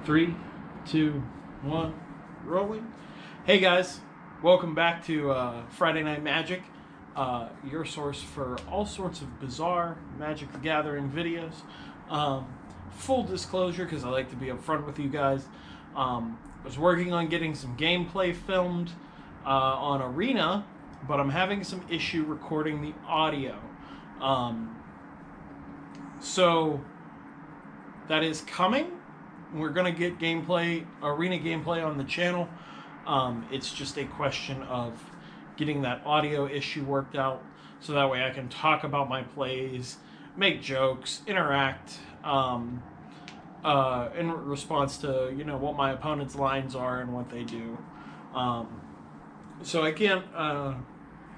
3, 2, 1, rolling. Hey guys, welcome back to Friday Night Magic, your source for all sorts of bizarre Magic the Gathering videos. Full disclosure, because I like to be upfront with you guys, I was working on getting some gameplay filmed on Arena, but I'm having some issue recording the audio. So that is coming. We're going to get arena gameplay on the channel. It's just a question of getting that audio issue worked out so that way I can talk about my plays, make jokes, interact in response to, what my opponent's lines are and what they do. So I can't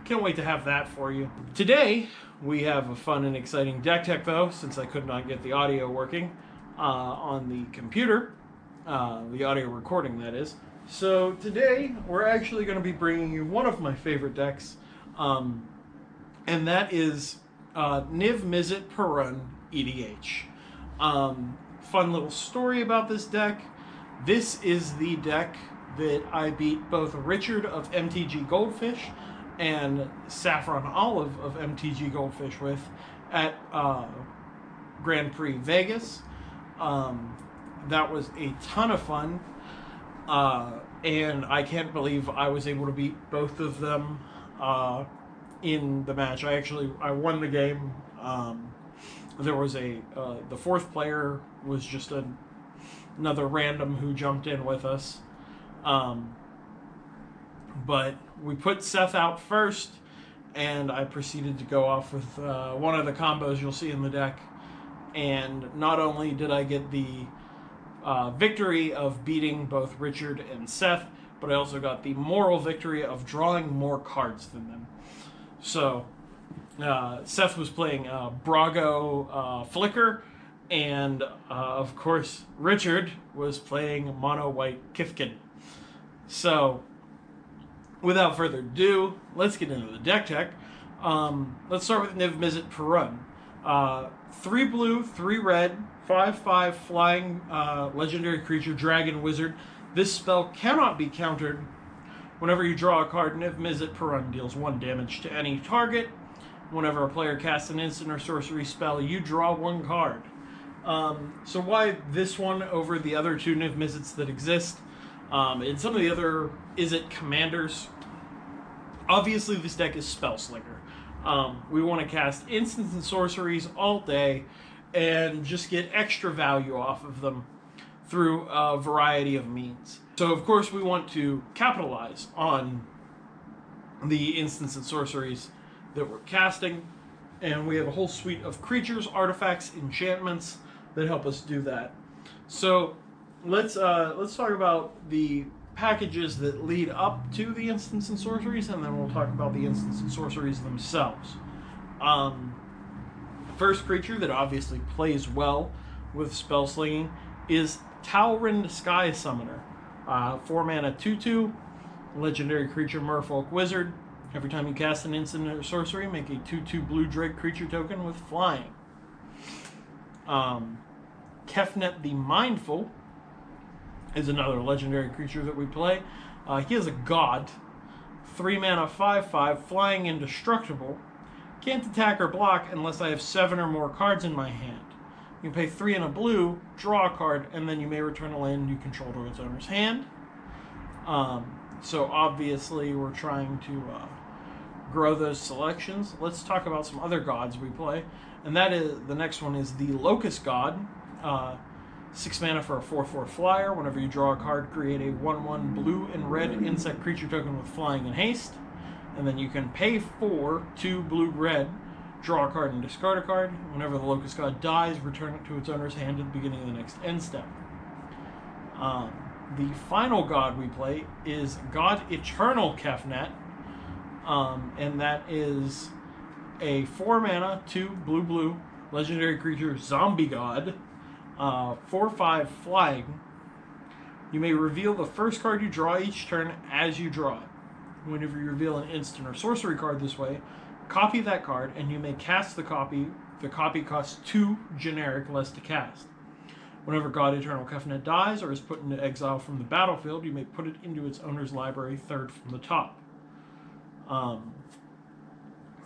wait to have that for you. Today, we have a fun and exciting deck tech, though, since I could not get the audio working on the computer, the audio recording, that is. So today, we're actually going to be bringing you one of my favorite decks, and that is Niv-Mizzet Parun EDH. Fun little story about this deck. This is the deck that I beat both Richard of MTG Goldfish and Saffron Olive of MTG Goldfish with at Grand Prix Vegas. That was a ton of fun, and I can't believe I was able to beat both of them in the match. I won the game. There was the fourth player was just another random who jumped in with us. But we put Seth out first, and I proceeded to go off with one of the combos you'll see in the deck. And not only did I get the victory of beating both Richard and Seth, but I also got the moral victory of drawing more cards than them. So Seth was playing Brago Flicker, and of course Richard was playing Mono White Kifkin. So without further ado, let's get into the deck tech. Let's start with Niv-Mizzet Parun. 3 blue, 3 red, 5/5 flying legendary creature, dragon wizard. This spell cannot be countered. Whenever you draw a card, Niv-Mizzet Parun deals 1 damage to any target. Whenever a player casts an instant or sorcery spell, you draw 1 card. So why this one over the other 2 Niv-Mizzets that exist? And some of the other Izzet commanders. Obviously, this deck is Spell Slinger. We want to cast instants and sorceries all day and just get extra value off of them through a variety of means. So, of course, we want to capitalize on the instants and sorceries that we're casting, and we have a whole suite of creatures, artifacts, enchantments that help us do that. So let's talk about the packages that lead up to the instants and sorceries, and then we'll talk about the instants and sorceries themselves. The first creature that obviously plays well with spell slinging is Talrind Sky Summoner. 4 mana 2/2, legendary creature, Merfolk Wizard. Every time you cast an instant or sorcery, make a 2/2 blue Drake creature token with flying. Kefnet the Mindful is another legendary creature that we play. He is a god. 3 mana 5/5, flying indestructible. Can't attack or block unless I have 7 or more cards in my hand. You can pay 3 and a blue, draw a card, and then you may return a land you control to its owner's hand. So obviously we're trying to grow those selections. Let's talk about some other gods we play. And that is, the next one is the Locust God. 6 mana for a 4/4 flyer. Whenever you draw a card, create a 1/1 blue and red insect creature token with flying and haste. And then you can pay 4, 2 blue red, draw a card and discard a card. Whenever the Locust God dies, return it to its owner's hand at the beginning of the next end step. The final god we play is God Eternal Kefnet, and that is a 4 mana, 2 blue legendary creature, zombie god. 4/5 flying. You may reveal the first card you draw each turn as you draw it. Whenever you reveal an instant or sorcery card this way, copy that card, and you may cast the copy. The copy costs 2 generic less to cast. Whenever God Eternal Kefnet dies or is put into exile from the battlefield, you may put it into its owner's library, third from the top.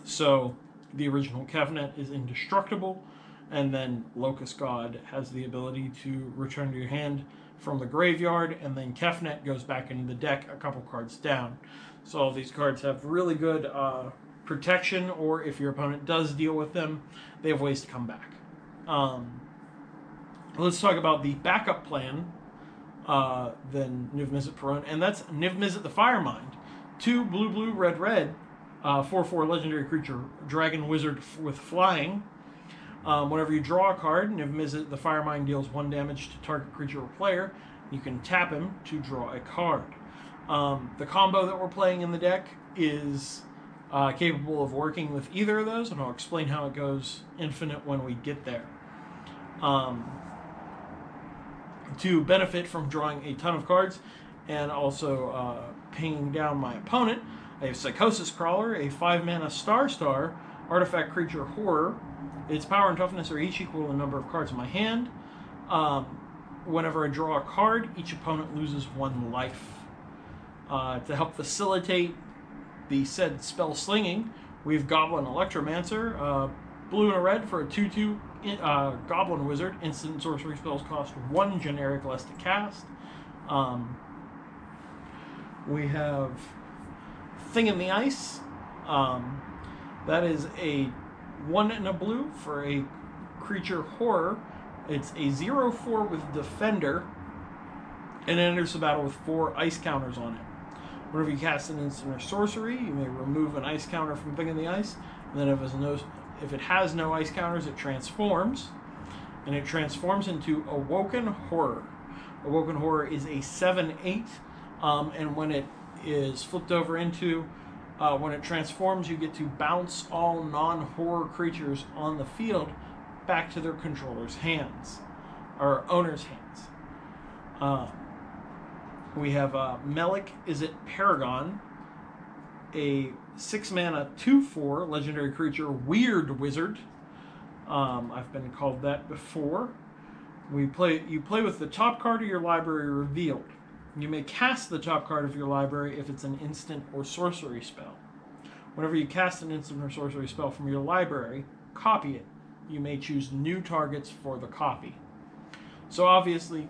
So the original Kefnet is indestructible, and then Locust God has the ability to return to your hand from the graveyard, and then Kefnet goes back into the deck a couple cards down. So all these cards have really good protection, or if your opponent does deal with them, they have ways to come back. Let's talk about the backup plan, then Niv-Mizzet Parun, and that's Niv-Mizzet the Firemind. 2 blue, red, 4/4 legendary creature, dragon wizard with flying. Whenever you draw a card, Niv-Mizzet the Firemind deals 1 damage to target creature or player. You can tap him to draw a card. The combo that we're playing in the deck is capable of working with either of those, and I'll explain how it goes infinite when we get there. To benefit from drawing a ton of cards and also pinging down my opponent, I have Psychosis Crawler, a 5-mana star artifact creature horror. Its power and toughness are each equal to the number of cards in my hand. Whenever I draw a card, each opponent loses 1 life. To help facilitate the said spell slinging, we have Goblin Electromancer, blue and a red for a 2/2 Goblin Wizard. Instant sorcery spells cost 1 generic less to cast. We have Thing in the Ice. That is a 1 and a blue for a creature horror. It's a 0/4 with Defender, and it enters the battle with 4 ice counters on it. Whenever you cast an instant or sorcery, you may remove an ice counter from Thing in the Ice, and then if it has no ice counters, it transforms, and it transforms into Awoken Horror. Awoken Horror is a 7/8, and when it is flipped over into, when it transforms, you get to bounce all non-horror creatures on the field back to their controller's hands, or owner's hands. We have Niv-Mizzet Paragon, a 6-mana 2/4 legendary creature weird wizard. I've been called that before. You play with the top card of your library revealed. You may cast the top card of your library if it's an instant or sorcery spell. Whenever you cast an instant or sorcery spell from your library, copy it. You may choose new targets for the copy. So obviously,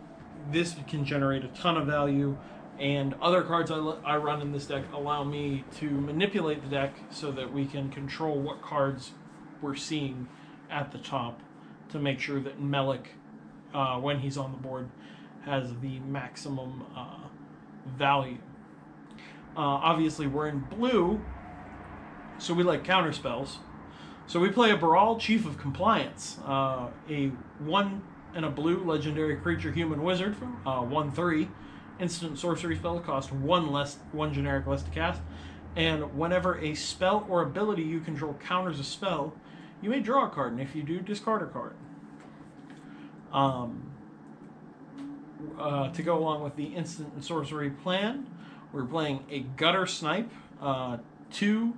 this can generate a ton of value, and other cards I run in this deck allow me to manipulate the deck so that we can control what cards we're seeing at the top to make sure that Melik, when he's on the board, has the maximum value. Obviously, we're in blue, so we like counter spells. So we play a Baral, Chief of Compliance, a 1 and a blue legendary creature human wizard, 1/3. Instant sorcery spell cost 1 generic less to cast. And whenever a spell or ability you control counters a spell, you may draw a card, and if you do, discard a card. To go along with the instant and sorcery plan, we're playing a Gutter Snipe, 2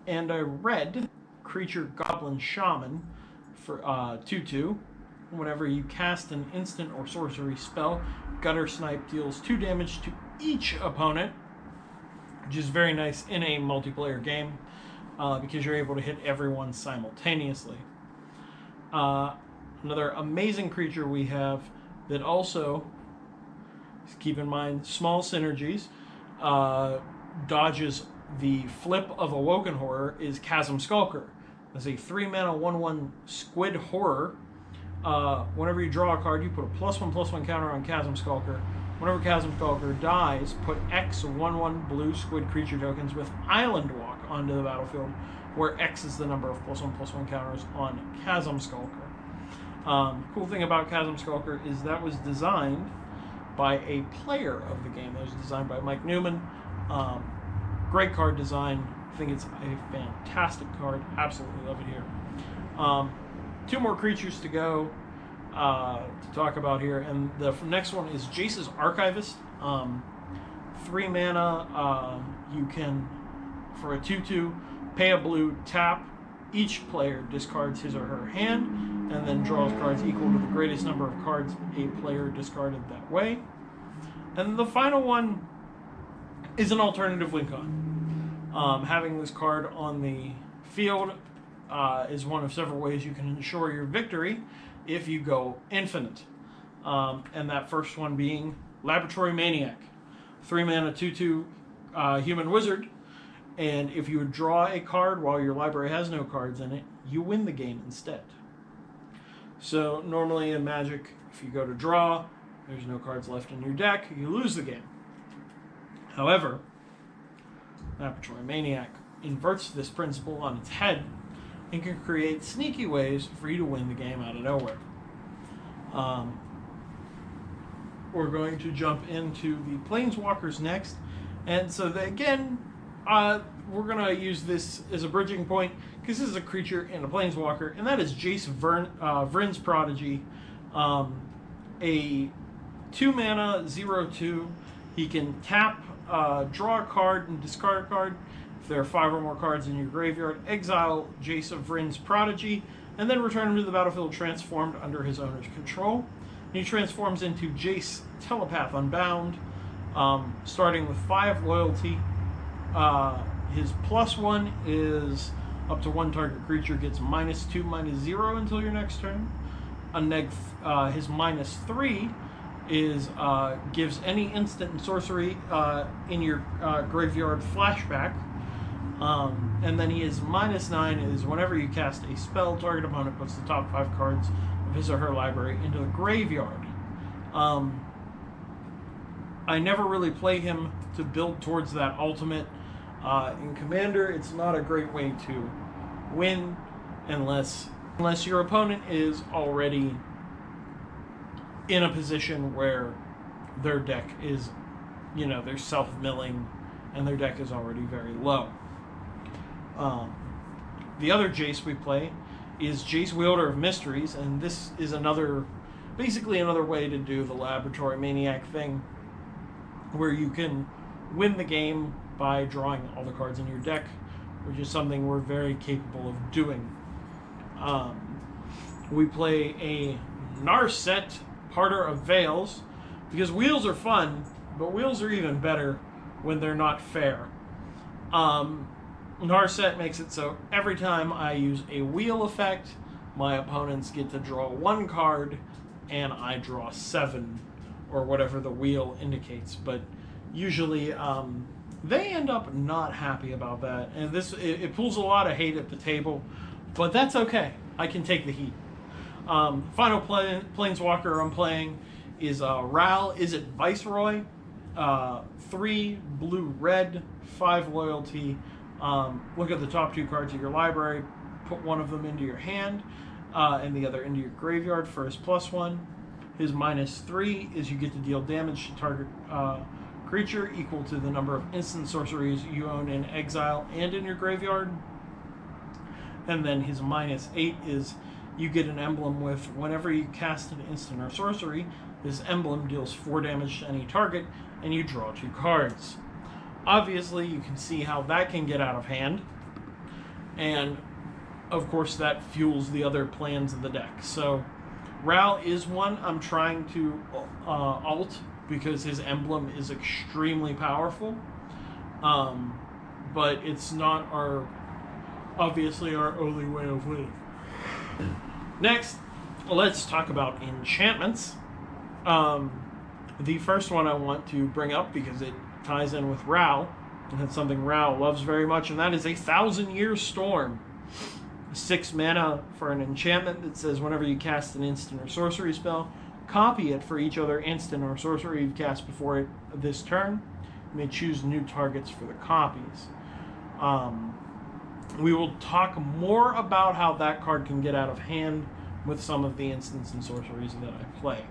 and a red creature Goblin Shaman for 2/2. Whenever you cast an instant or sorcery spell, Gutter Snipe deals 2 damage to each opponent, which is very nice in a multiplayer game because you're able to hit everyone simultaneously. Another amazing creature we have that also, keep in mind, small synergies, dodges the flip of Awoken Horror is Chasm Skulker. As a 3-mana 1/1 squid horror, whenever you draw a card, you put a +1/+1 counter on Chasm Skulker. Whenever Chasm Skulker dies, put X 1/1 blue squid creature tokens with Island Walk onto the battlefield, where X is the number of +1/+1 counters on Chasm Skulker. Cool thing about Chasm Skulker is that was designed by a player of the game. That was designed by Mike Newman. Great card design. I think it's a fantastic card. Absolutely love it here. 2 more creatures to go to talk about here, and the next one is Jace's Archivist. 3 mana. You can, for a 2/2, pay a blue, tap. Each player discards his or her hand, and then draws cards equal to the greatest number of cards a player discarded that way. And the final one is an alternative win con. Having this card on the field is one of several ways you can ensure your victory if you go infinite. And that first one being Laboratory Maniac. 3 mana, 2/2 human wizard. And if you would draw a card while your library has no cards in it, you win the game instead. So normally in Magic, if you go to draw, there's no cards left in your deck, you lose the game. However, Laboratory Maniac inverts this principle on its head and can create sneaky ways for you to win the game out of nowhere. We're going to jump into the Planeswalkers next. And so again, we're going to use this as a bridging point because this is a creature and a Planeswalker, and that is Jace Vryn's Prodigy. A 2 mana, 0/2. He can tap, draw a card, and discard a card. If there are 5 or more cards in your graveyard, exile Jace of Vryn's Prodigy, and then return him to the battlefield transformed under his owner's control. And he transforms into Jace Telepath Unbound, starting with 5 loyalty. His +1 is up to 1 target creature gets -2, -0 until your next turn. His -3 is gives any instant and sorcery in your graveyard flashback. And then he is -9 is whenever you cast a spell, target opponent puts the top 5 cards of his or her library into the graveyard. I never really play him to build towards that ultimate. In Commander, it's not a great way to win unless your opponent is already in a position where their deck is, they're self-milling and their deck is already very low. The other Jace we play is Jace Wielder of Mysteries, and this is basically another way to do the Laboratory Maniac thing, where you can win the game by drawing all the cards in your deck, which is something we're very capable of doing. We play a Niv-Mizzet Parun of Veils, because wheels are fun, but wheels are even better when they're not fair. Niv-Mizzet makes it so every time I use a wheel effect, my opponents get to draw 1 card, and I draw 7, or whatever the wheel indicates. But usually, they end up not happy about that, and it pulls a lot of hate at the table, but that's okay. I can take the heat. Final Planeswalker I'm playing is Ral Izzet Viceroy. 3 blue-red, 5 loyalty. Look at the top 2 cards of your library, put one of them into your hand, and the other into your graveyard for his +1. His -3 is you get to deal damage to target creature equal to the number of instant sorceries you own in exile and in your graveyard. And then his -8 is you get an emblem with whenever you cast an instant or sorcery, this emblem deals 4 damage to any target, and you draw 2 cards. Obviously, you can see how that can get out of hand, and of course that fuels the other plans of the deck. So Ral is one I'm trying to alt, because his emblem is extremely powerful, but it's not obviously our only way of winning. Next, let's talk about enchantments. The first one I want to bring up because it ties in with Ral, and it's something Ral loves very much, and that is a 1,000-Year Storm. 6 mana for an enchantment that says whenever you cast an instant or sorcery spell, copy it for each other instant or sorcery you've cast before it this turn. You may choose new targets for the copies. We will talk more about how that card can get out of hand with some of the instants and sorceries that I play.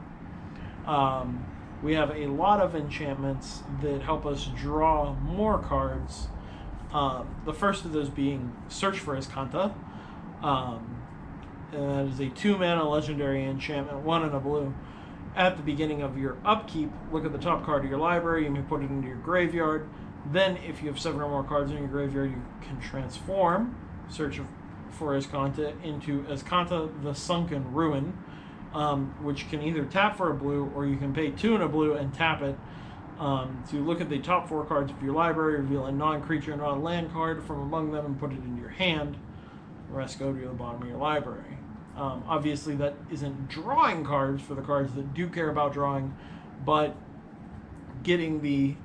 We have a lot of enchantments that help us draw more cards. The first of those being Search for Iskanta. And that is a 2 mana legendary enchantment, 1 and a blue. At the beginning of your upkeep, look at the top card of your library, you may put it into your graveyard. Then, if you have 7 or more cards in your graveyard, you can transform, search for Azcanta into Azcanta the Sunken Ruin, which can either tap for a blue or you can pay 2 and a blue and tap it to look at the top 4 cards of your library, reveal a non-creature, non-land card from among them, and put it in your hand. The rest go to the bottom of your library. Obviously, that isn't drawing cards for the cards that do care about drawing, but getting the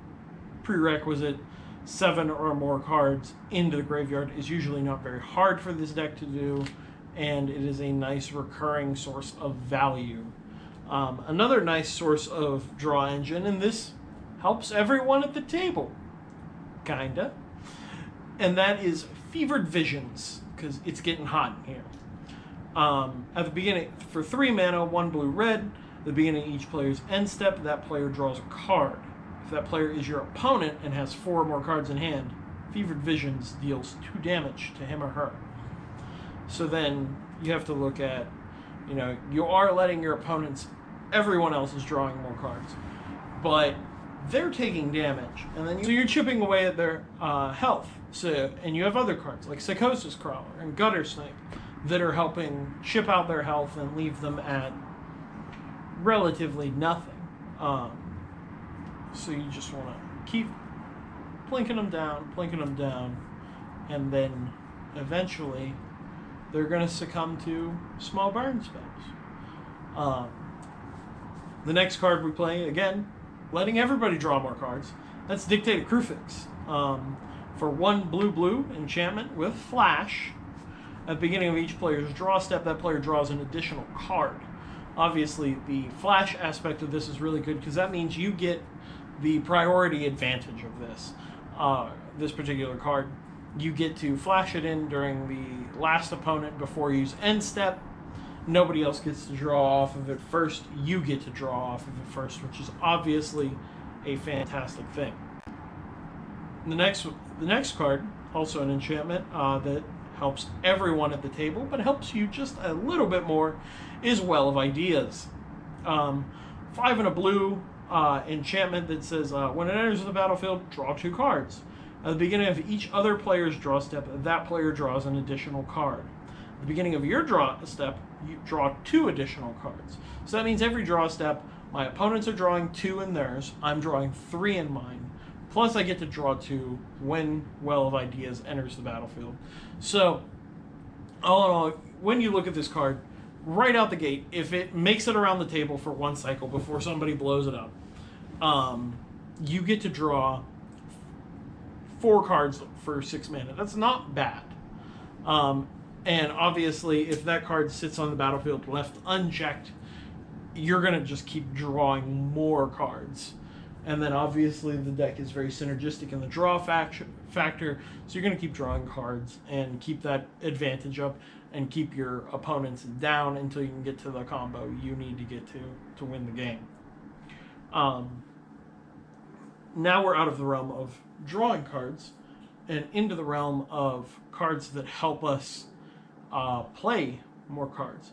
prerequisite 7 or more cards into the graveyard is usually not very hard for this deck to do, and it is a nice recurring source of value. Another nice source of draw engine, and this helps everyone at the table, kinda, and that is Fevered Visions, because it's getting hot in here. At the beginning, for 3 mana, 1 blue red, at the beginning of each player's end step, that player draws a card. If that player is your opponent and has 4 or more cards in hand, Fevered Visions deals 2 damage to him or her. So then you have to look at, you are letting your opponents, everyone else is drawing more cards, but they're taking damage, and then so you're chipping away at their health. So, and you have other cards like Psychosis Crawler and Gutter Snake that are helping chip out their health and leave them at relatively nothing. So you just want to keep plinking them down, and then eventually they're going to succumb to small burn spells. The next card we play, again, letting everybody draw more cards. That's Dictated Crufix. For 1 blue enchantment with Flash, at the beginning of each player's draw step, that player draws an additional card. Obviously, the Flash aspect of this is really good because that means you get the priority advantage of this particular card. You get to flash it in during the last opponent before you use end step. Nobody else gets to draw off of it first. You get to draw off of it first, which is obviously a fantastic thing. The next card, also an enchantment that helps everyone at the table, but helps you just a little bit more, is Well of Ideas. 5 and a blue enchantment that says, when it enters the battlefield, draw 2 cards. At the beginning of each other player's draw step, that player draws an additional card. At the beginning of your draw step, you draw 2 additional cards. So that means every draw step, my opponents are drawing 2 in theirs, I'm drawing 3 in mine, plus I get to draw 2 when Well of Ideas enters the battlefield. So, all in all, when you look at this card, right out the gate, if it makes it around the table for 1 cycle before somebody blows it up, you get to draw 4 cards for 6 mana. That's not bad. And obviously, if that card sits on the battlefield left unchecked, you're going to just keep drawing more cards. And then obviously the deck is very synergistic in the draw factor, so you're going to keep drawing cards and keep that advantage up and keep your opponents down until you can get to the combo you need to get to win the game. Now we're out of the realm of drawing cards and into the realm of cards that help us play more cards.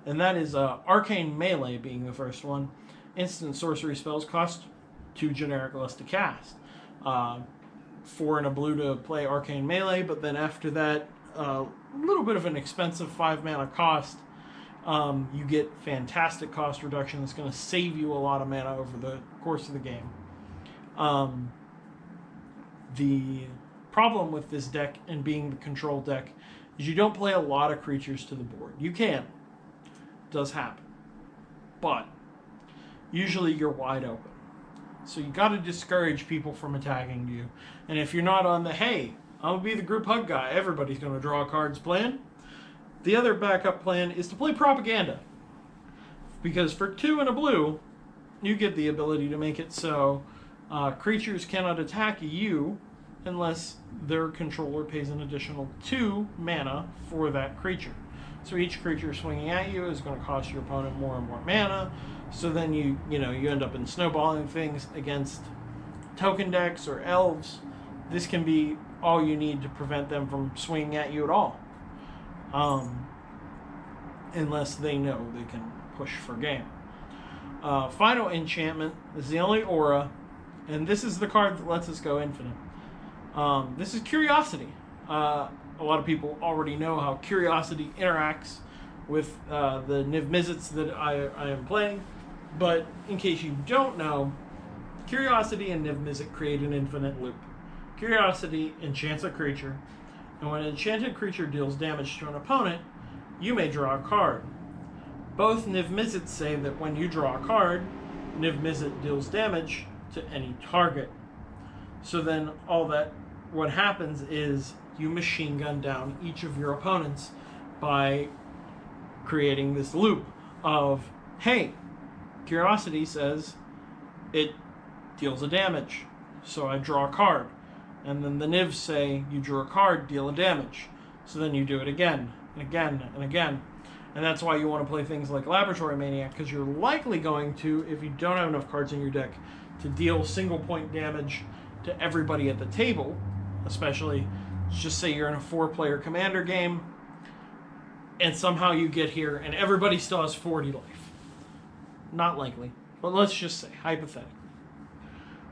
And that is Arcane Melee being the first one. Instant sorcery spells cost 2 generic less to cast. 4 and a blue to play Arcane Melee, but then after that, a little bit of an expensive 5 mana cost. You get fantastic cost reduction that's going to save you a lot of mana over the course of the game. The problem with this deck and being the control deck is you don't play a lot of creatures to the board. You can. It does happen. But usually you're wide open. So you got to discourage people from attacking you. And if you're not on the, hey, I'm going to be the group hug guy, everybody's going to draw cards plan, the other backup plan is to play Propaganda. Because for 2 and a blue, you get the ability to make it so creatures cannot attack you unless their controller pays an additional 2 mana for that creature. So each creature swinging at you is going to cost your opponent more and more mana. So then you end up in snowballing things against token decks or elves. This can be all you need to prevent them from swinging at you at all. Unless they know they can push for game. Final enchantment is the only aura, and this is the card that lets us go infinite. This is Curiosity. a lot of people already know how Curiosity interacts with the Niv-Mizzets that I am playing. But in case you don't know, Curiosity and Niv-Mizzet create an infinite loop. Curiosity enchants a creature, and when an enchanted creature deals damage to an opponent, you may draw a card. Both Niv-Mizzets say that when you draw a card, Niv-Mizzet deals damage to any target. So then what happens is you machine gun down each of your opponents by creating this loop of, hey, Curiosity says it deals a damage, so I draw a card. And then the Nivs say, you drew a card, deal a damage. So then you do it again, and again, and again. And that's why you want to play things like Laboratory Maniac, because you're likely going to, if you don't have enough cards in your deck, to deal single point damage to everybody at the table, especially, just say you're in a 4-player Commander game, and somehow you get here, and everybody still has 40 life. Not likely, but let's just say, hypothetically.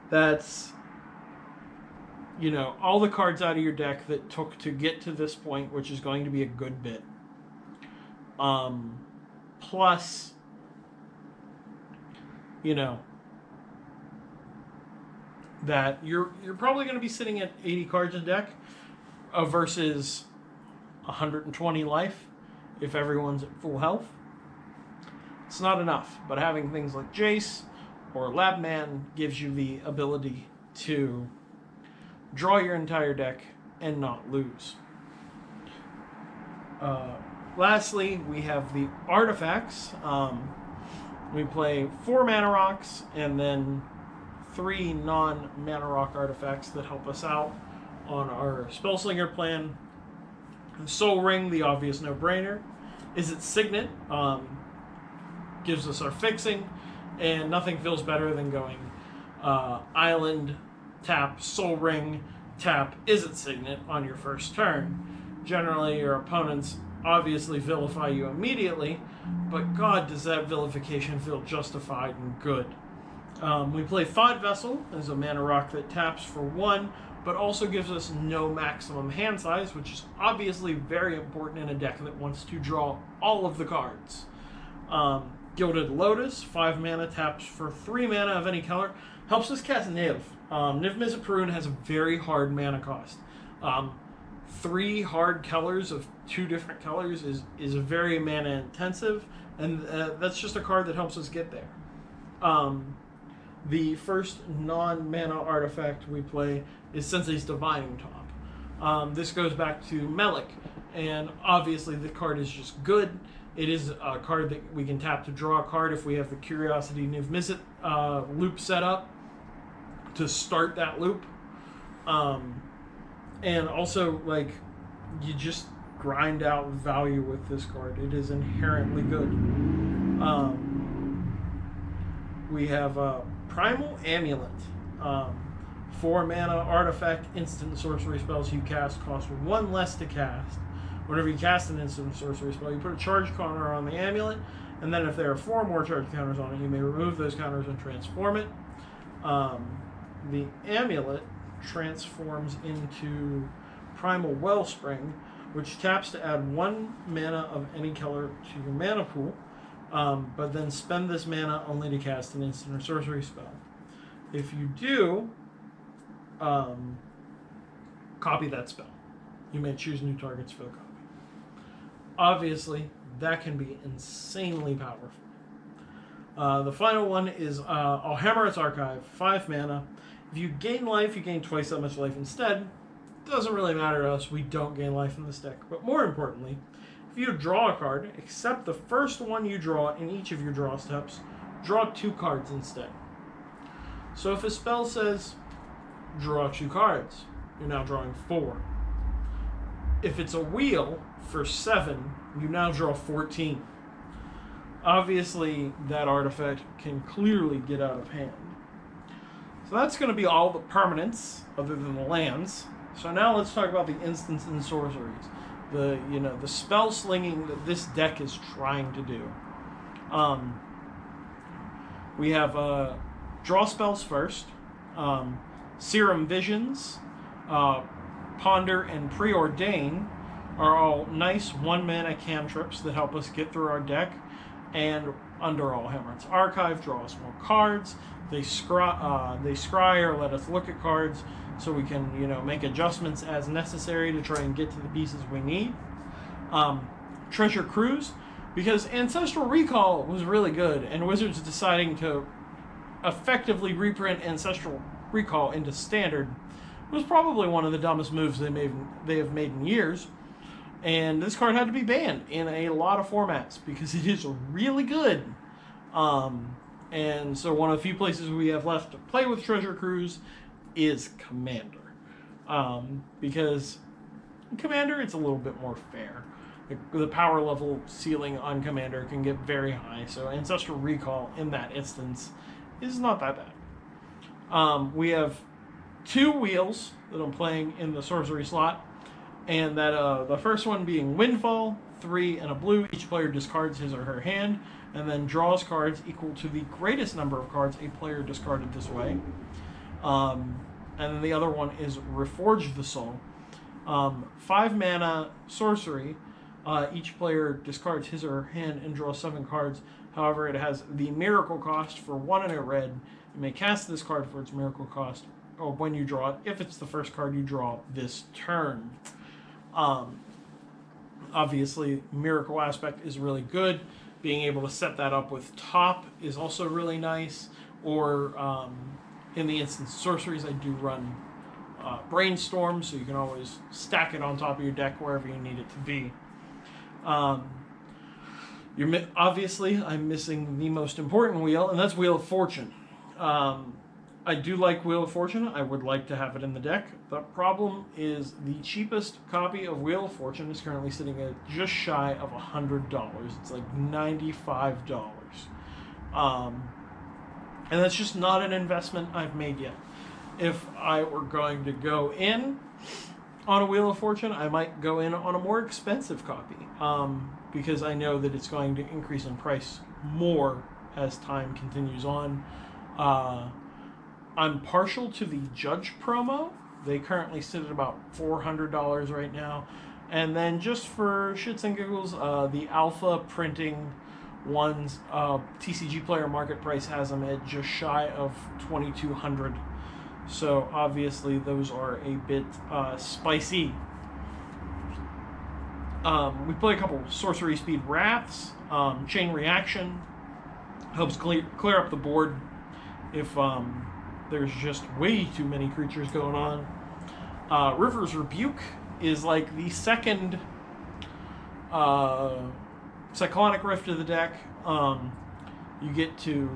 That's, all the cards out of your deck that took to get to this point, which is going to be a good bit. Plus, that you're probably going to be sitting at 80 cards in deck versus 120 life if everyone's at full health. It's not enough, but having things like Jace or Labman gives you the ability to draw your entire deck and not lose. Lastly, we have the artifacts. We play 4 mana rocks and then 3 non-mana rock artifacts that help us out on our Spellslinger plan. Soul Ring, the obvious no-brainer. Izzet Signet gives us our fixing, and nothing feels better than going Island, tap Soul Ring, tap Izzet Signet on your first turn. Generally, your opponents obviously vilify you immediately, but God, does that vilification feel justified and good. We play Thought Vessel as a mana rock that taps for 1, but also gives us no maximum hand size, which is obviously very important in a deck that wants to draw all of the cards. Gilded Lotus, 5 mana, taps for 3 mana of any color, helps us cast Niv. Niv-Mizzet Parun has a very hard mana cost. 3 hard colors of 2 different colors is very mana intensive, and that's just a card that helps us get there. The first non-mana artifact we play is Sensei's Divining Top. This goes back to Melik, and obviously the card is just good. It is a card that we can tap to draw a card if we have the Curiosity Niv-Mizzet loop set up to start that loop. And also, you just grind out value with this card. It is inherently good. We have Primal Amulet. 4 mana artifact, instant sorcery spells you cast cost 1 less to cast. Whenever you cast an instant sorcery spell, you put a charge counter on the amulet, and then if there are 4 more charge counters on it, you may remove those counters and transform it. The amulet transforms into Primal Wellspring, which taps to add 1 mana of any color to your mana pool, but then spend this mana only to cast an instant or sorcery spell. If you do, copy that spell. You may choose new targets for the copy. Obviously, that can be insanely powerful. The final one is Alhammarret's Archive, 5 mana. If you gain life, you gain twice that much life instead. Doesn't really matter to us, we don't gain life in this deck. But more importantly, if you draw a card, except the first one you draw in each of your draw steps, draw 2 cards instead. So if a spell says, draw 2 cards, you're now drawing 4. If it's a wheel for 7, you now draw 14. Obviously, that artifact can clearly get out of hand. So that's going to be all the permanents, other than the lands. So now let's talk about the instants and sorceries. The spell slinging that this deck is trying to do. We have draw spells first. Serum Visions Ponder, and Preordain are all nice 1-mana cantrips that help us get through our deck. And Underall Hammer's Archive, draw us more cards. They scry or let us look at cards so we can, make adjustments as necessary to try and get to the pieces we need. Treasure Cruise, because Ancestral Recall was really good, and Wizards deciding to effectively reprint Ancestral Recall into Standard was probably one of the dumbest moves they have made in years. And this card had to be banned in a lot of formats because it is really good. And so one of the few places we have left to play with Treasure Cruise is Commander. Because Commander, it's a little bit more fair. The power level ceiling on Commander can get very high, so Ancestral Recall in that instance is not that bad. We have 2 wheels that I'm playing in the sorcery slot, and that the first one being Windfall, 3 and a blue. Each player discards his or her hand, and then draws cards equal to the greatest number of cards a player discarded this way. And then the other one is Reforge the Soul. 5 mana sorcery. Each player discards his or her hand and draws 7 cards. However, it has the miracle cost for 1 and a red. You may cast this card for its miracle cost, or when you draw it, if it's the first card you draw this turn. Obviously, miracle aspect is really good. Being able to set that up with top is also really nice. Or in the instance of sorceries, I do run Brainstorm, so you can always stack it on top of your deck wherever you need it to be. Obviously, I'm missing the most important wheel, and that's Wheel of Fortune. I do like Wheel of Fortune. I would like to have it in the deck. The problem is the cheapest copy of Wheel of Fortune is currently sitting at just shy of $100. It's like $95. And that's just not an investment I've made yet. If I were going to go in on a Wheel of Fortune, I might go in on a more expensive copy, because I know that it's going to increase in price more as time continues on. I'm partial to the Judge promo. They currently sit at about $400 right now. And then just for shits and giggles, the Alpha printing ones, TCG Player Market Price has them at just shy of $2,200. So obviously those are a bit spicy. We play a couple Sorcery Speed Wraths. Chain Reaction helps clear up the board if there's just way too many creatures going on. River's Rebuke is like the second Cyclonic Rift of the deck. You get to,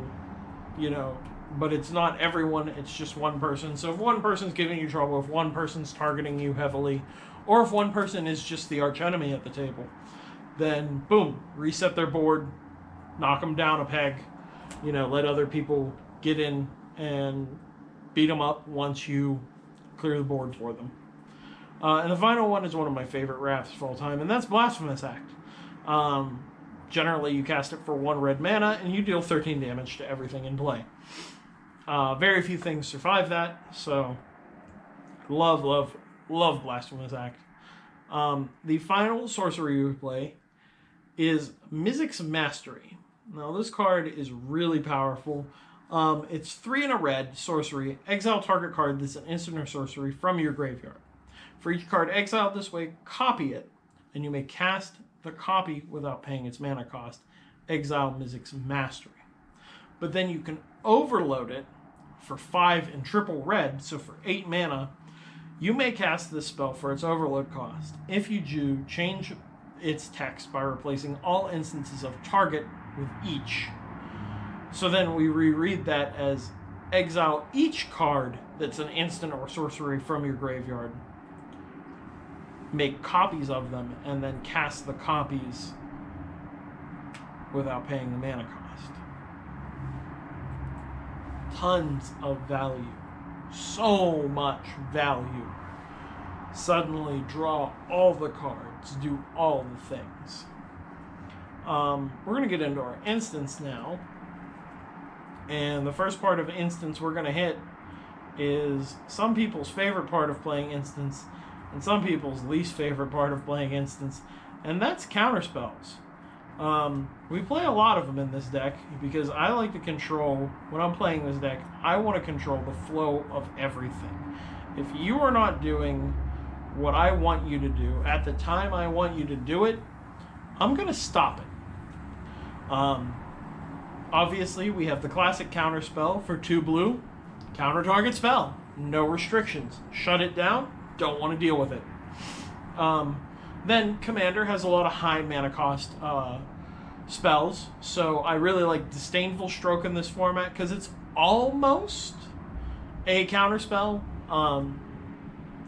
but it's not everyone, it's just one person. So if one person's giving you trouble, if one person's targeting you heavily, or if one person is just the archenemy at the table, then boom, reset their board, knock them down a peg, let other people get in and beat them up once you clear the board for them. And the final one is one of my favorite wraths of all time, and that's Blasphemous Act. Generally, you cast it for 1 red mana, and you deal 13 damage to everything in play. Very few things survive that, so love Blasphemous Act. The final sorcery we play is Mizzet's Mastery. Now, this card is really powerful. It's 3 and a red, sorcery. Exile target card that's an instant or sorcery from your graveyard. For each card exiled this way, copy it, and you may cast the copy without paying its mana cost. Exile Mizzet's Mastery. But then you can overload it for 5 and triple red, so for 8 mana, you may cast this spell for its overload cost. If you do, change its text by replacing all instances of target with each. So then we reread that as exile each card that's an instant or sorcery from your graveyard, make copies of them, and then cast the copies without paying the mana cost. Tons of value. So much value. Suddenly draw all the cards, do all the things. We're going to get into our instance now. And the first part of instance we're going to hit is some people's favorite part of playing instance, and some people's least favorite part of playing instants, and that's counterspells. We play a lot of them in this deck because I like to control, when I'm playing this deck, I want to control the flow of everything. If you are not doing what I want you to do at the time I want you to do it, I'm going to stop it. Obviously, we have the classic counterspell for 2 blue, counter target spell, no restrictions, shut it down, don't want to deal with it. Then Commander has a lot of high mana cost spells, so I really like Disdainful Stroke in this format because it's almost a counterspell.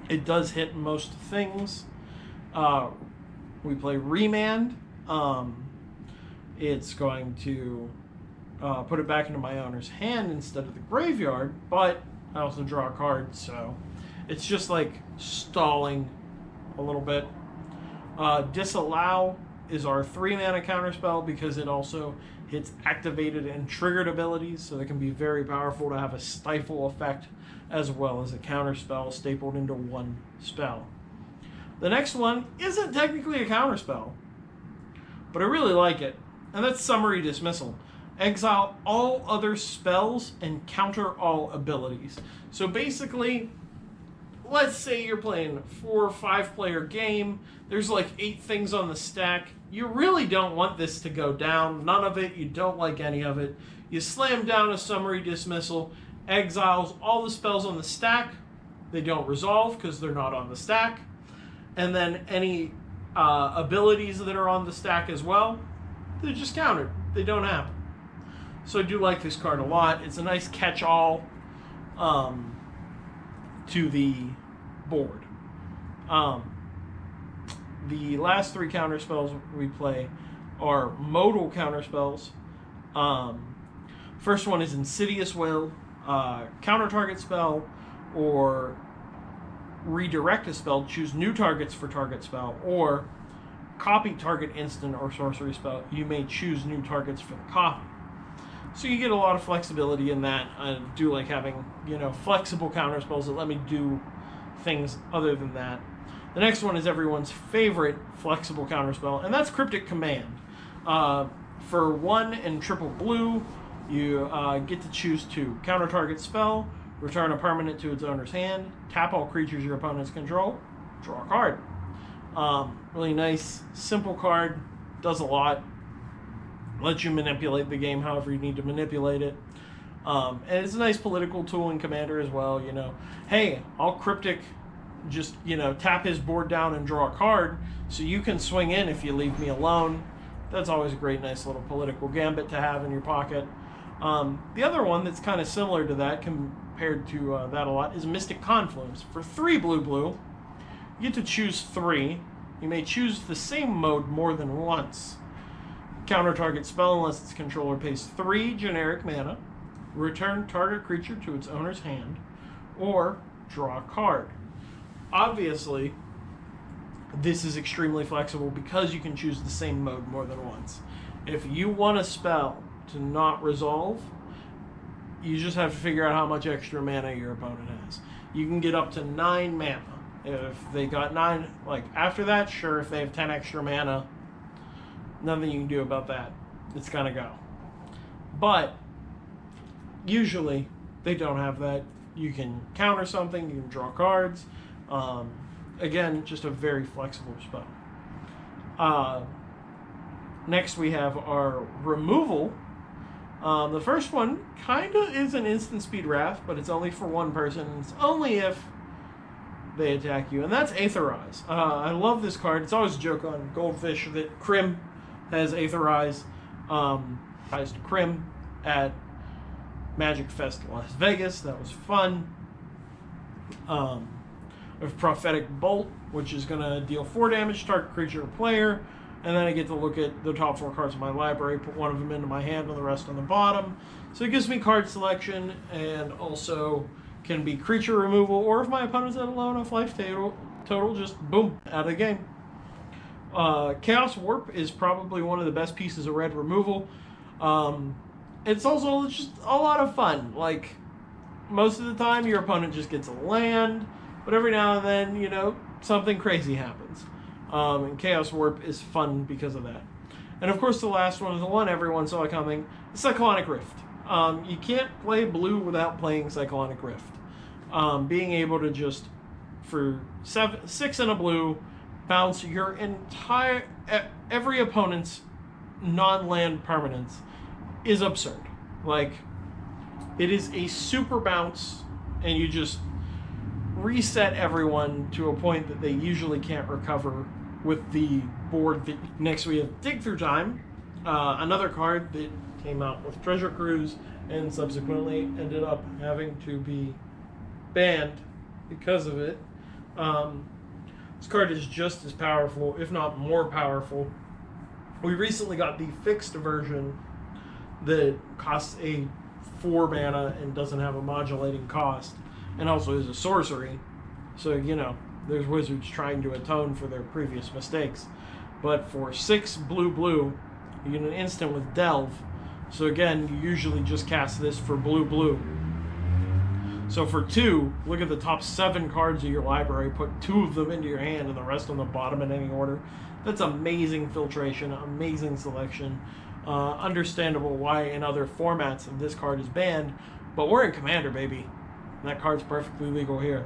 It does hit most things. We play Remand. It's going to put it back into my owner's hand instead of the graveyard, but I also draw a card, so it's just like stalling a little bit. Disallow is our 3-mana counterspell because it also hits activated and triggered abilities, so it can be very powerful to have a stifle effect as well as a counterspell stapled into one spell. The next one isn't technically a counterspell, but I really like it, and that's Summary Dismissal. Exile all other spells and counter all abilities. So basically, let's say you're playing a 4 or 5 player game, there's like 8 things on the stack. You really don't want this to go down, none of it, you don't like any of it. You slam down a Summary Dismissal, exiles all the spells on the stack, they don't resolve because they're not on the stack, and then any abilities that are on the stack as well, they're just countered, they don't happen. So I do like this card a lot. It's a nice catch-all to the board. The last 3 counterspells we play are modal counterspells. First one is Insidious Will, counter target spell, or redirect a spell, choose new targets for target spell, or copy target instant or sorcery spell. You may choose new targets for the copy. So you get a lot of flexibility in that. I do like having, flexible counterspells that let me do things other than that. The next one is everyone's favorite flexible counterspell, and that's Cryptic Command. For 1 and triple blue, you get to choose to counter target spell, return a permanent to its owner's hand, tap all creatures your opponents control, draw a card. Really nice, simple card, does a lot. Lets you manipulate the game however you need to manipulate it. And it's a nice political tool in Commander as well, Hey, I'll Cryptic just, tap his board down and draw a card so you can swing in if you leave me alone. That's always a great, nice little political gambit to have in your pocket. The other one that's kind of similar to that, compared to that a lot, is Mystic Confluence. For 3 blue, you get to choose 3. You may choose the same mode more than once. Counter target spell unless its controller pays 3 generic mana, return target creature to its owner's hand, or draw a card. Obviously, this is extremely flexible because you can choose the same mode more than once. If you want a spell to not resolve, you just have to figure out how much extra mana your opponent has. You can get up to 9 mana. If they got 9, after that, sure, if they have 10 extra mana, nothing you can do about that. It's gonna go. But usually they don't have that. You can counter something, you can draw cards. Again, just a very flexible spell. Next we have our removal. The first one kind of is an instant speed wrath, but it's only for 1 person. It's only if they attack you, and that's Aetherize. I love this card. It's always a joke on Goldfish that Crim has Aetherize. Crim at Magic Fest Las Vegas. That was fun. Of Prophetic Bolt, which is going to deal 4 damage to target creature or player, and then I get to look at the top 4 cards of my library, put 1 of them into my hand and the rest on the bottom. So it gives me card selection, and also can be creature removal, or if my opponent's at a low enough life total, just boom, out of the game. Chaos Warp is probably one of the best pieces of red removal. It's also just a lot of fun. Most of the time your opponent just gets a land, but every now and then, something crazy happens. And Chaos Warp is fun because of that. And of course, the last one is the one everyone saw coming: Cyclonic Rift. You can't play blue without playing Cyclonic Rift. Being able to just, for 6 and a blue, bounce your every opponent's non-land permanents is absurd. Like, it is a super bounce, and you just reset everyone to a point that they usually can't recover with the board. Next we have Dig Through Time, another card that came out with Treasure Cruise and subsequently ended up having to be banned because of it. This card is just as powerful, if not more powerful. We recently got the fixed version that costs a 4 mana and doesn't have a modulating cost, and also is a sorcery. So, you know, there's wizards trying to atone for their previous mistakes. But for 6 blue, you get an instant with Delve. So again, you usually just cast this for blue. So for 2, look at the top 7 cards of your library, put 2 of them into your hand and the rest on the bottom in any order. That's amazing filtration, amazing selection. Understandable why in other formats this card is banned, but we're in Commander, baby. And that card's perfectly legal here.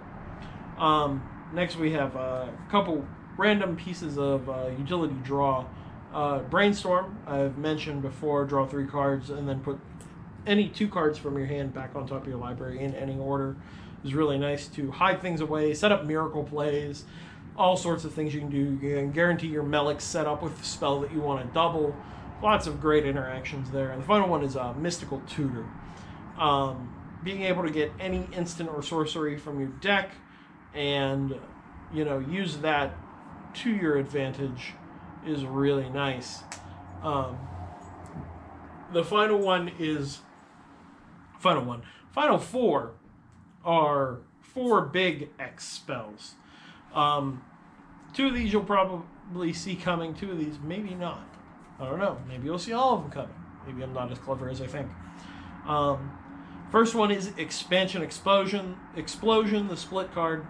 Next we have a couple random pieces of utility draw. Brainstorm, I've mentioned before, draw 3 cards and then put any 2 cards from your hand back on top of your library in any order. Is really nice to hide things away, set up miracle plays, all sorts of things you can do. You can guarantee your Melix set up with the spell that you want to double. Lots of great interactions there. And the final one is Mystical Tutor. Being able to get any instant or sorcery from your deck and, you know, use that to your advantage is really nice. The final one is final 4 are 4 big X spells. 2 of these you'll probably see coming. 2 of these maybe not. I don't know. Maybe you'll see all of them coming. Maybe I'm not as clever as I think. First one is Expansion Explosion, the split card.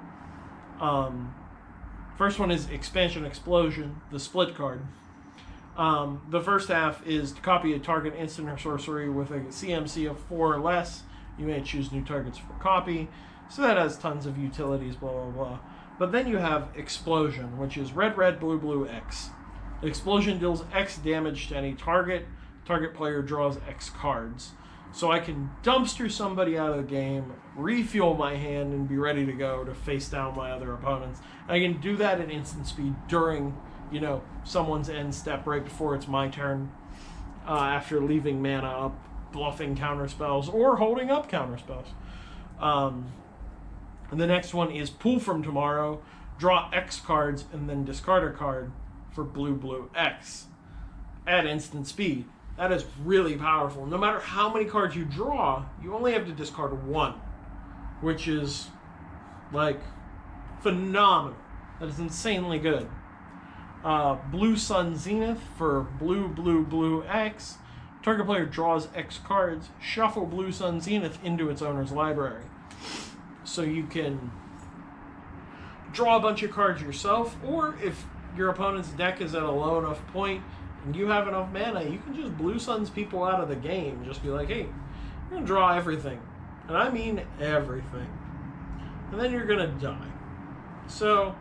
First one is Expansion Explosion, the split card. The first half is to copy a target instant or sorcery with a CMC of 4 or less. You may choose new targets for copy. So that has tons of utilities, blah, blah, blah. But then you have Explosion, which is red, blue, X. Explosion deals X damage to any target. Target player draws X cards. So I can dumpster somebody out of the game, refuel my hand, and be ready to go to face down my other opponents. And I can do that at instant speed during, you know, someone's end step right before it's my turn, after leaving mana up, bluffing counterspells, or holding up counterspells. And the next one is Pull from Tomorrow. Draw X cards and then discard a card for blue, X at instant speed. That is really powerful. No matter how many cards you draw, you only have to discard 1, which is, like, phenomenal. That is insanely good. Blue Sun Zenith for blue, X. Target player draws X cards. Shuffle Blue Sun Zenith into its owner's library. So you can draw a bunch of cards yourself, or if your opponent's deck is at a low enough point and you have enough mana, you can just Blue Suns people out of the game. Just be like, hey, you're going to draw everything. And I mean everything. And then you're going to die. So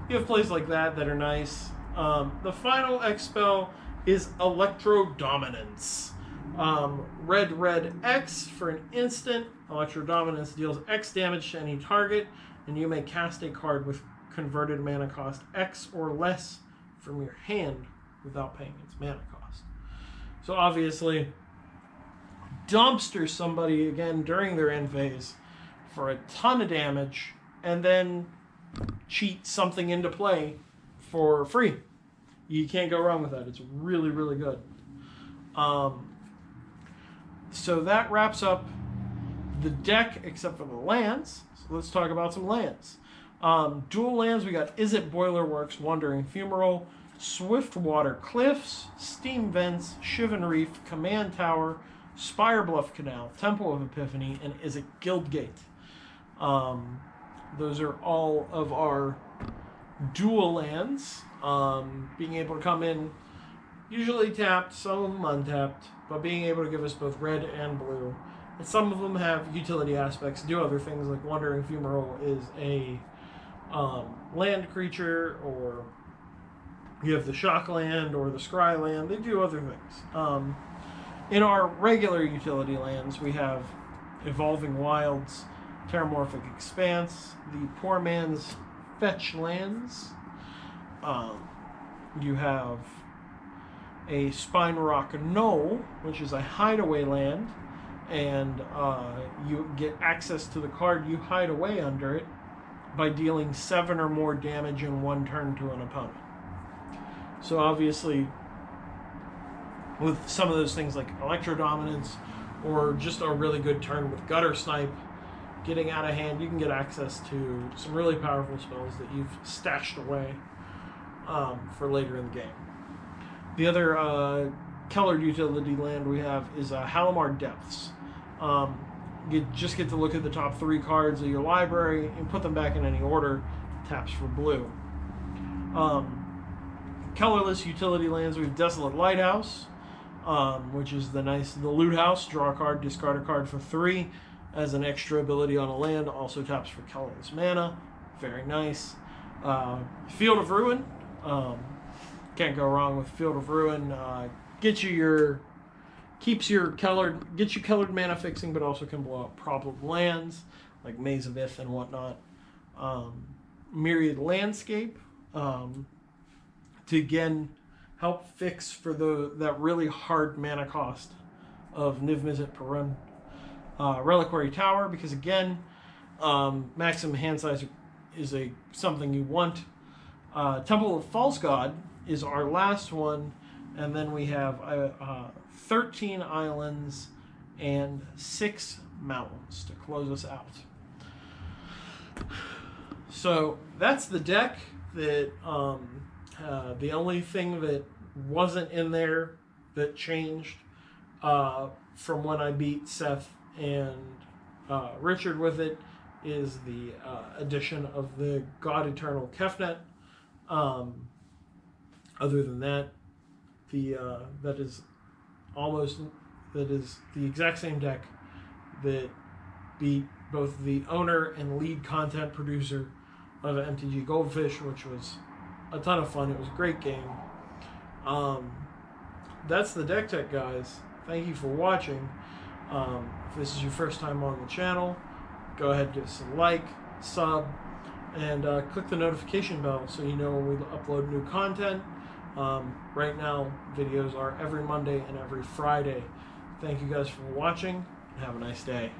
you have plays like that that are nice. The final X spell is Electro Dominance. Red, X for an instant. Electro Dominance deals X damage to any target, and you may cast a card with converted mana cost X or less from your hand without paying its mana cost. So obviously, dumpster somebody again during their end phase for a ton of damage, and then cheat something into play for free. You can't go wrong with that. It's really, really good. So that wraps up the deck, except for the lands. So let's talk about some lands. Dual lands, we got Izzet Boilerworks, Wandering Fumarole, Swiftwater Cliffs, Steam Vents, Shivan Reef, Command Tower, Spire Bluff Canal, Temple of Epiphany, and Izzet Guildgate. Those are all of our dual lands. Being able to come in, usually tapped, some of them untapped, but being able to give us both red and blue. And some of them have utility aspects, do other things, like Wandering Fumarole is a land creature, or you have the Shock Land or the Scry Land. They do other things. In our regular utility lands, we have Evolving Wilds, Terramorphic Expanse, the Poor Man's Fetch Lands. You have a Spine Rock Knoll, which is a hideaway land, and you get access to the card you hide away under it by dealing 7 or more damage in one turn to an opponent. So obviously, with some of those things like Electro Dominance, or just a really good turn with Gutter Snipe, getting out of hand, you can get access to some really powerful spells that you've stashed away for later in the game. The other colored utility land we have is Halimar Depths. You just get to look at the top 3 cards of your library and put them back in any order. Taps for blue. Colorless utility lands, we have Desolate Lighthouse, which is the loot house. Draw a card, discard a card for 3 as an extra ability on a land. Also taps for colorless mana. Very nice. Field of Ruin. Can't go wrong with Field of Ruin. Gets you colored mana fixing, but also can blow up problem lands like Maze of Ith and whatnot. Myriad Landscape to again help fix for that really hard mana cost of Niv-Mizzet Parun. Reliquary Tower, because again, maximum hand size is something you want. Temple of False God is our last one, and then we have 13 islands and 6 mountains to close us out. So that's the deck. That the only thing that wasn't in there that changed from when I beat Seth and Richard with it is the addition of the God Eternal Kefnet. Other than that, that is the exact same deck that beat both the owner and lead content producer of MTG Goldfish, which was a ton of fun. It was a great game. That's the Deck Tech, guys. Thank you for watching. If this is your first time on the channel, go ahead, give us a like, sub, and click the notification bell so you know when we upload new content. Right now, videos are every Monday and every Friday. Thank you guys for watching, and have a nice day.